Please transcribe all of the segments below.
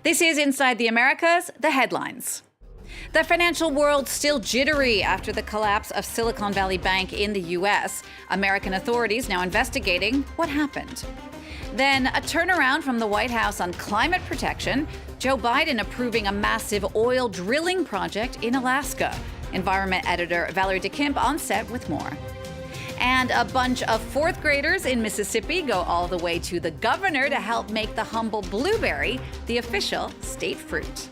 This is Inside the Americas, the headlines. The financial world still jittery after the collapse of Silicon Valley Bank in the U.S. American authorities now investigating what happened. Then a turnaround from the White House on climate protection, Joe Biden approving a massive oil drilling project in Alaska. Environment Editor Valérie Dekimpe on set with more. And a bunch of fourth graders in Mississippi go all the way to the governor to help make the humble blueberry the official state fruit.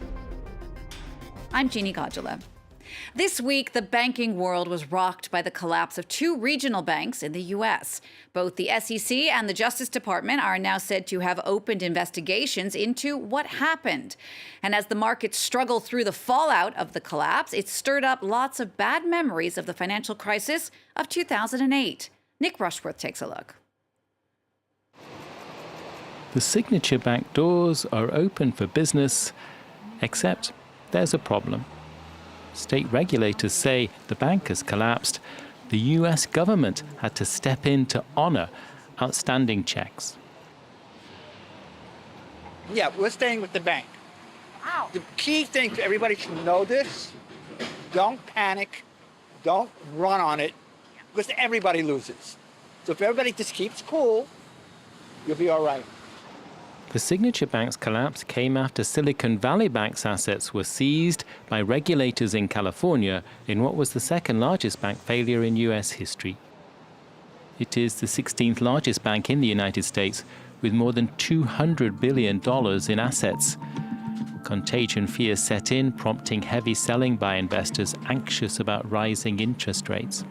I'm Jeannie Godula. This week, the banking world was rocked by the collapse of two regional banks in the U.S. Both the SEC and the Justice Department are now said to have opened investigations into what happened. And as the markets struggle through the fallout of the collapse, it stirred up lots of bad memories of the financial crisis of 2008. Nick Rushworth takes a look. The signature bank doors are open for business, except there's a problem. State regulators say the bank has collapsed. The U.S. government had to step in to honor outstanding checks. Yeah, we're staying with the bank. The key thing, everybody should know this, don't panic, don't run on it, because everybody loses. So if everybody just keeps cool, you'll be all right. The Signature Bank's collapse came after Silicon Valley Bank's assets were seized by regulators in California in what was the second largest bank failure in U.S. history. It is the 16th largest bank in the United States, with more than $200 billion in assets. Contagion fears set in, prompting heavy selling by investors anxious about rising interest rates.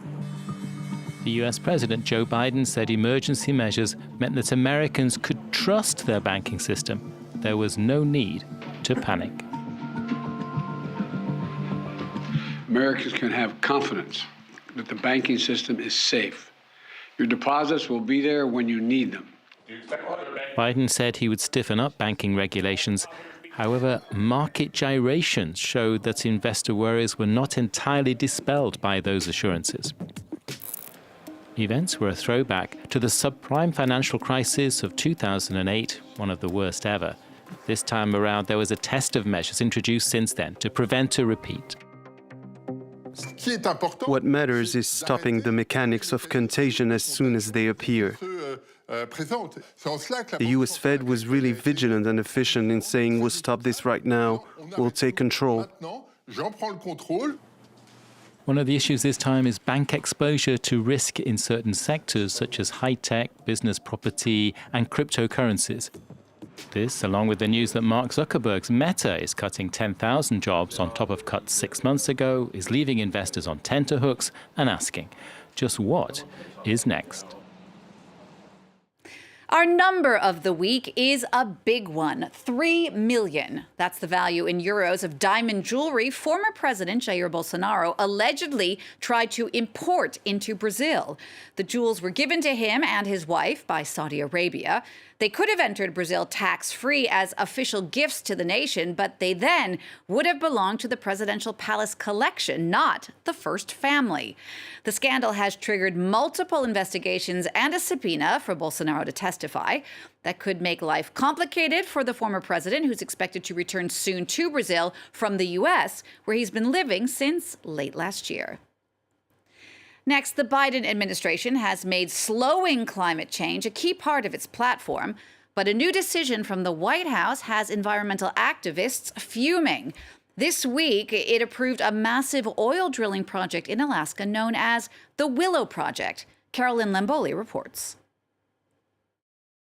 The U.S. President Joe Biden said emergency measures meant that Americans could trust their banking system. There was no need to panic. Americans can have confidence that the banking system is safe. Your deposits will be there when you need them. Biden said he would stiffen up banking regulations. However, market gyrations showed that investor worries were not entirely dispelled by those assurances. Events were a throwback to the subprime financial crisis of 2008, one of the worst ever. This time around, there was a test of measures introduced since then to prevent a repeat. What matters is stopping the mechanics of contagion as soon as they appear. The U.S. Fed was really vigilant and efficient in saying, we'll stop this right now, we'll take control. One of the issues this time is bank exposure to risk in certain sectors such as high-tech, business property and cryptocurrencies. This, along with the news that Mark Zuckerberg's Meta is cutting 10,000 jobs on top of cuts 6 months ago, is leaving investors on tenterhooks and asking, just what is next? Our number of the week is a big one, 3 million. That's the value in euros of diamond jewelry former President Jair Bolsonaro allegedly tried to import into Brazil. The jewels were given to him and his wife by Saudi Arabia. They could have entered Brazil tax-free as official gifts to the nation, but they then would have belonged to the presidential palace collection, not the first family. The scandal has triggered multiple investigations and a subpoena for Bolsonaro to testify. That could make life complicated for the former president, who's expected to return soon to Brazil from the U.S., where he's been living since late last year. Next, the Biden administration has made slowing climate change a key part of its platform, but a new decision from the White House has environmental activists fuming. This week, it approved a massive oil drilling project in Alaska known as the Willow Project. Carolyn Lamboli reports.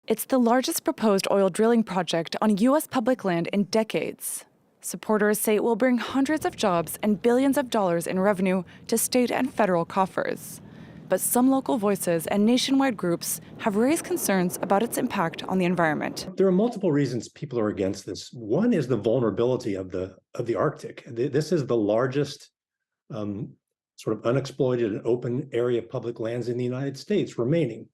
It's the largest proposed oil drilling project on U.S. public land in decades. Supporters say it will bring hundreds of jobs and billions of dollars in revenue to state and federal coffers. But some local voices and nationwide groups have raised concerns about its impact on the environment. There are multiple reasons people are against this. One is the vulnerability of the Arctic. This is the largest sort of unexploited and open area of public lands in the United States remaining.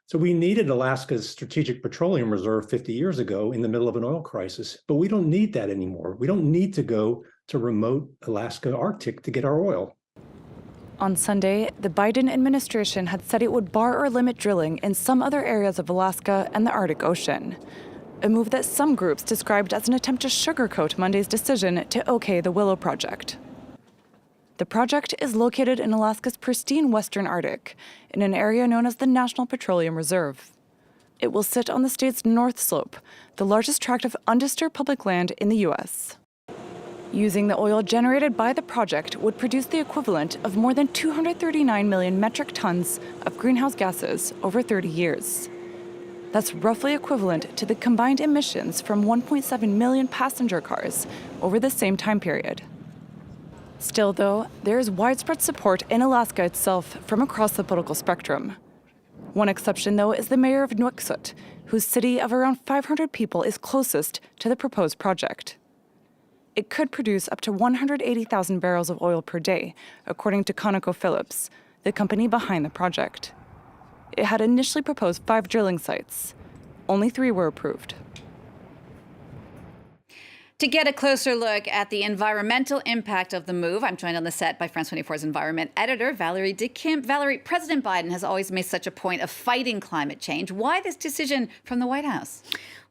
So we needed Alaska's strategic petroleum reserve 50 years ago in the middle of an oil crisis, but we don't need that anymore. We don't need to go to remote Alaska Arctic to get our oil. On Sunday, the Biden administration had said it would bar or limit drilling in some other areas of Alaska and the Arctic Ocean. a move that some groups described as an attempt to sugarcoat Monday's decision to okay the Willow Project. The project is located in Alaska's pristine western Arctic, in an area known as the National Petroleum Reserve. It will sit on the state's North Slope, the largest tract of undisturbed public land in the U.S. Using the oil generated by the project would produce the equivalent of more than 239 million metric tons of greenhouse gases over 30 years. That's roughly equivalent to the combined emissions from 1.7 million passenger cars over the same time period. Still, though, there is widespread support in Alaska itself from across the political spectrum. One exception, though, is the mayor of Nuiqsut, whose city of around 500 people is closest to the proposed project. It could produce up to 180,000 barrels of oil per day, according to ConocoPhillips, the company behind the project. It had initially proposed 5 drilling sites. Only 3 were approved. To get a closer look at the environmental impact of the move, I'm joined on the set by France 24's Environment Editor Valérie Dekimpe. Valérie, President Biden has always made such a point of fighting climate change. Why this decision from the White House?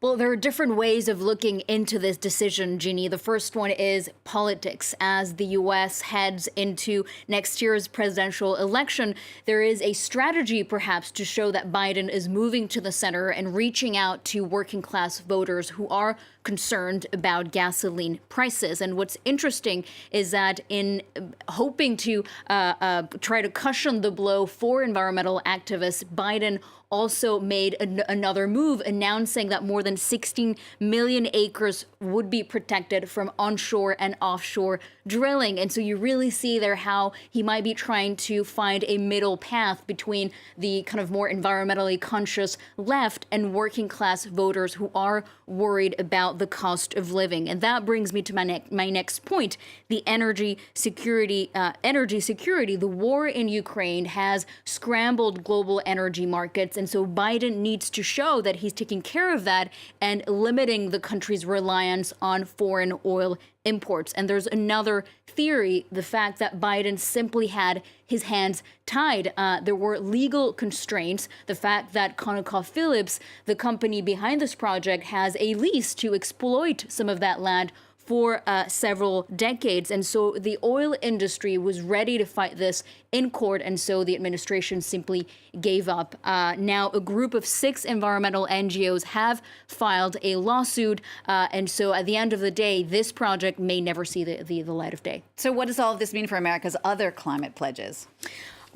Well, there are different ways of looking into this decision, Jeannie. The first one is politics. As the U.S. heads into next year's presidential election, there is a strategy, perhaps, to show that Biden is moving to the center and reaching out to working class voters who are concerned about gasoline prices. And what's interesting is that in hoping to try to cushion the blow for environmental activists, Biden also made another move, announcing that more than 16 million acres would be protected from onshore and offshore drilling. And so you really see there how he might be trying to find a middle path between the kind of more environmentally conscious left and working class voters who are worried about the cost of living. And that brings me to my next point, the energy security. The war in Ukraine has scrambled global energy markets. And so Biden needs to show that he's taking care of that and limiting the country's reliance on foreign oil imports. And there's another theory, the fact that Biden simply had his hands tied. There were legal constraints. The fact that ConocoPhillips, the company behind this project, has a lease to exploit some of that land for several decades. And so the oil industry was ready to fight this in court, and so the administration simply gave up. Now, a group of 6 environmental NGOs have filed a lawsuit, and so at the end of the day, this project may never see the light of day. So what does all of this mean for America's other climate pledges?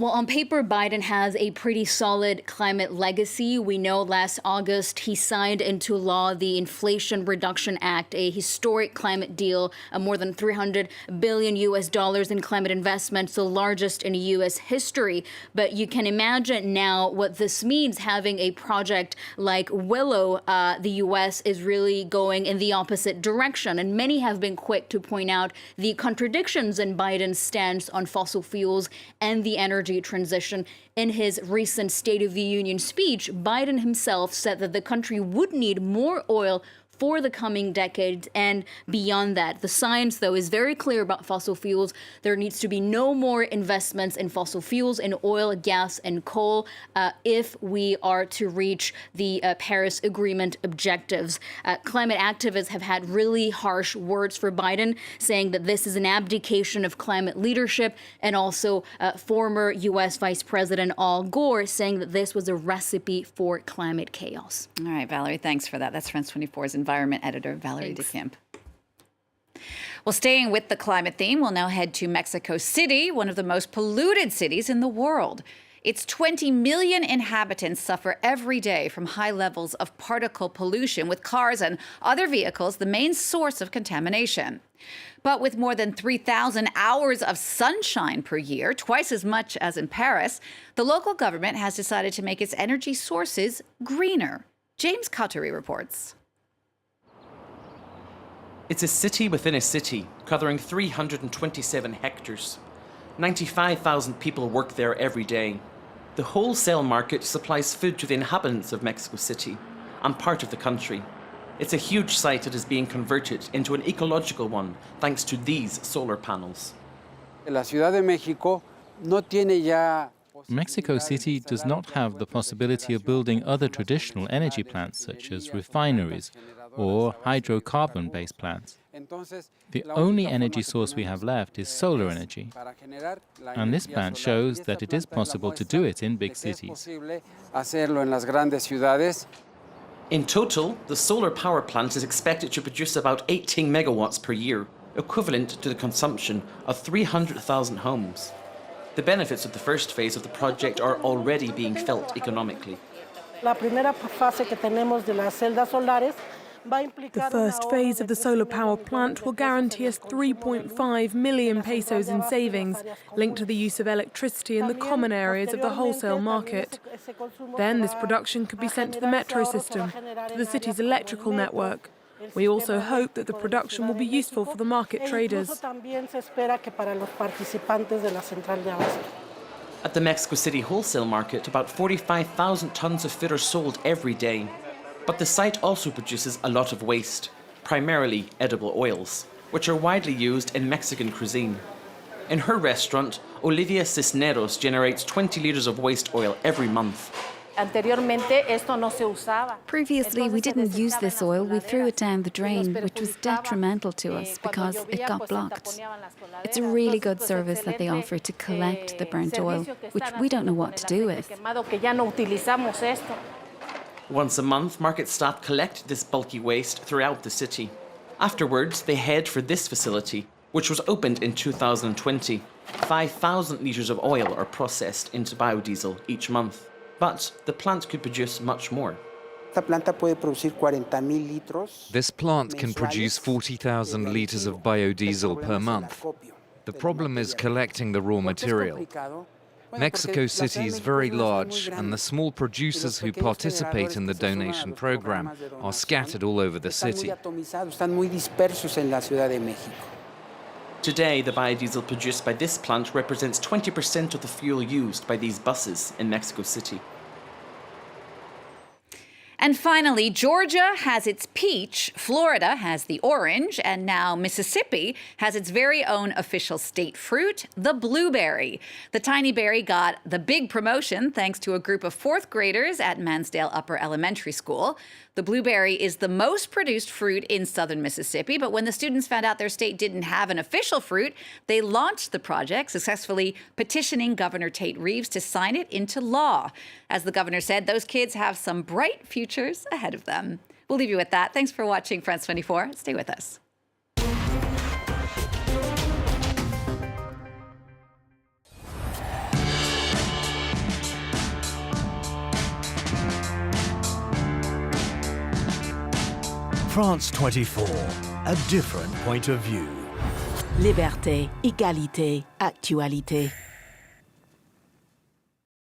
Well, on paper, Biden has a pretty solid climate legacy. We know last August he signed into law the Inflation Reduction Act, a historic climate deal, more than $300 billion in climate investments, the largest in U.S. history. But you can imagine now what this means, having a project like Willow. The U.S. is really going in the opposite direction. And many have been quick to point out the contradictions in Biden's stance on fossil fuels and the energy transition. In his recent State of the Union speech, Biden himself said that the country would need more oil for the coming decades and beyond that. The science, though, is very clear about fossil fuels. There needs to be no more investments in fossil fuels, in oil, gas, and coal if we are to reach the Paris Agreement objectives. Climate activists have had really harsh words for Biden, saying that this is an abdication of climate leadership, and also former U.S. Vice President Al Gore saying that this was a recipe for climate chaos. All right, Valérie, thanks for that. That's France 24's Environment Editor Valérie Dekimpe. Well, staying with the climate theme, we'll now head to Mexico City, one of the most polluted cities in the world. Its 20 million inhabitants suffer every day from high levels of particle pollution, with cars and other vehicles the main source of contamination. But with more than 3,000 hours of sunshine per year, twice as much as in Paris, the local government has decided to make its energy sources greener. James Cottery reports. It's a city within a city, covering 327 hectares. 95,000 people work there every day. The wholesale market supplies food to the inhabitants of Mexico City and part of the country. It's a huge site that is being converted into an ecological one thanks to these solar panels. La Ciudad de México no tiene ya Mexico City does not have the possibility of building other traditional energy plants such as refineries or hydrocarbon-based plants. The only energy source we have left is solar energy, and this plant shows that it is possible to do it in big cities. In total, the solar power plant is expected to produce about 18 megawatts per year, equivalent to the consumption of 300,000 homes. The benefits of the first phase of the project are already being felt economically. The first phase of the solar power plant will guarantee us 3.5 million pesos in savings, linked to the use of electricity in the common areas of the wholesale market. Then this production could be sent to the metro system, to the city's electrical network. We also hope that the production will be useful for the market traders. At the Mexico City wholesale market, about 45,000 tons of food are sold every day. But the site also produces a lot of waste, primarily edible oils, which are widely used in Mexican cuisine. In her restaurant, Olivia Cisneros generates 20 liters of waste oil every month. Previously, we didn't use this oil, we threw it down the drain, which was detrimental to us because it got blocked. It's a really good service that they offer to collect the burnt oil, which we don't know what to do with. Once a month, market staff collect this bulky waste throughout the city. Afterwards, they head for this facility, which was opened in 2020. 5,000 litres of oil are processed into biodiesel each month. But the plant could produce much more. This plant can produce 40,000 litres of biodiesel per month. The problem is collecting the raw material. Mexico City is very large, and the small producers who participate in the donation program are scattered all over the city. Today, the biodiesel produced by this plant represents 20% of the fuel used by these buses in Mexico City. And finally, Georgia has its peach, Florida has the orange, and now Mississippi has its very own official state fruit, the blueberry. The tiny berry got the big promotion thanks to a group of fourth graders at Mansdale Upper Elementary School. The blueberry is the most produced fruit in southern Mississippi, but when the students found out their state didn't have an official fruit, they launched the project, successfully petitioning Governor Tate Reeves to sign it into law. As the governor said, those kids have some bright futures ahead of them. We'll leave you with that. Thanks for watching France 24. Stay with us. France 24, a different point of view. Liberté, égalité, actualité.